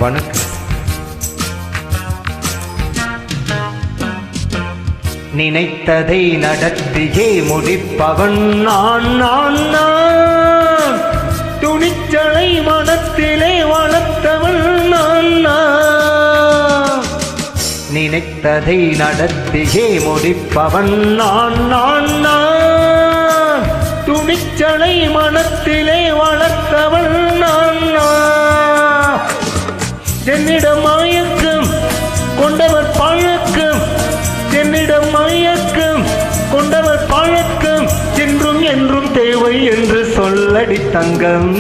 வணக்கம். நினைத்ததை நடத்தியே முடிப்பவன் நான் நான் நான். துணிச்சலை மனத்திலே வளர்த்தவன் நான் நான். நினைத்ததை நடத்தியே முடிப்பவன் நான் நான் நான். துணிச்சலை மனத்திலே வளர்த்தவன் நான் நான். என்னிடம் மயக்கம் கொண்டவர் பழக்கம், என்னிடம் மயக்கம் கொண்டவர் பழக்கம், என்றும் என்றும் தேவை என்று சொல்லடி தங்கம்.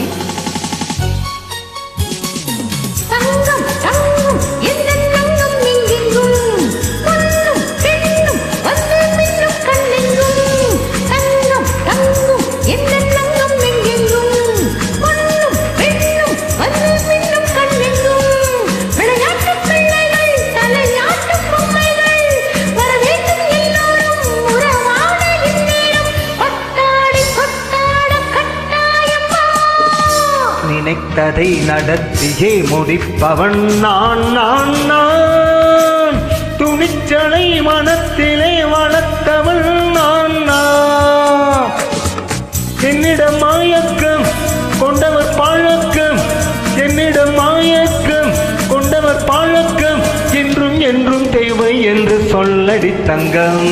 நினைத்ததை நடத்தியே முடிப்பவன் நான் நான் நான். துணிச்சலை மனத்திலே வளர்த்தவன் நான் நான். என்னிடம் மயக்கம் கொண்டவர் பழக்கம், என்னிடம் மயக்கம் கொண்டவர் பழக்கம், என்றும் என்றும் தேவை என்று சொல்லடி தங்கம்.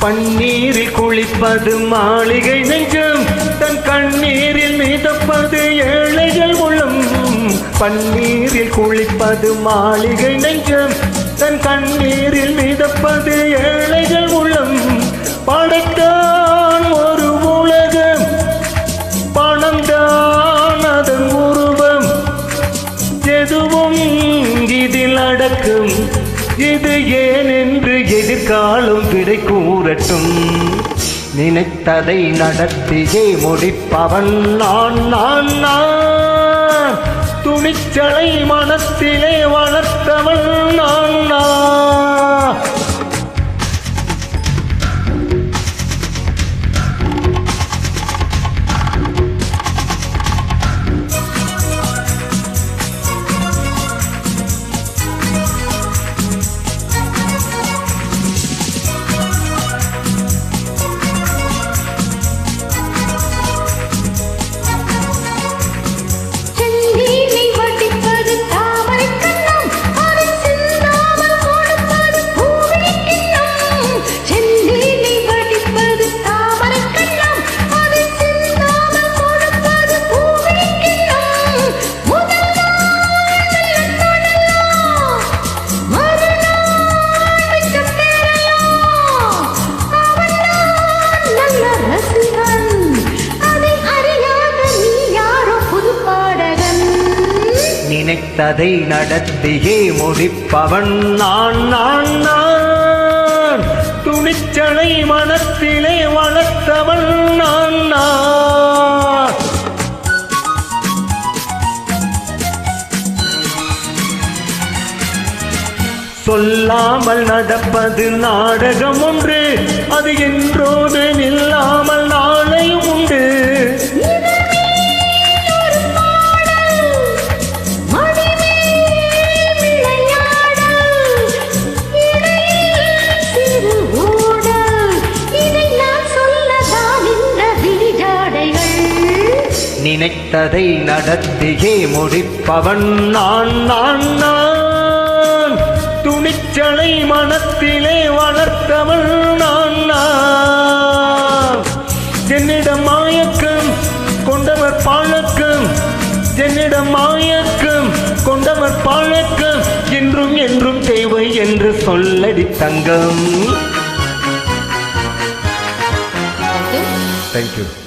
பன்னீரில் குளிப்பது மாளிகை நெஞ்சம், தன் கண்ணீரில் மிதப்பது ஏழைகள் உள்ளம். பன்னீரில் குளிப்பது மாளிகை நெஞ்சம், தன் கண்ணீரில் மிதப்பது ஏழைகள் உள்ளம். படைத்தான் ஒரு உலகம், பணம்தான் அதன் உருவம், எதுவும் இதில் அடக்கும். இது ஏன் என்று எதிர்காலம் விடை கூறட்டும். நினைத்ததை நடத்தியே முடிப்பவன் நான் நான் நான். துணிச்சலை மனத்திலே வளர்த்தவன் நான் நான். நினைத்ததை நடத்தியே முடிப்பவன் நான் நான் நான். துணிச்சலை மனத்திலே வளர்த்தவன் நான் நான். சொல்லாமல் நடப்பது நாடகம் ஒன்று, அது என்றோடு நில்லாமல் நாளையும் உண்டு. நினைத்ததை நடத்தியே முடிப்பவன் நான் நான் நான். துணிச்சலை மனத்திலே வளர்த்தவன் நான் நான். என்னிடம் மயக்கம் கொண்டவர் பழக்கம், என்னிடம் மயக்கம் கொண்டவர் பழக்கம், என்றும் என்றும் தேவை என்று சொல்லடி தங்கம். Thank you.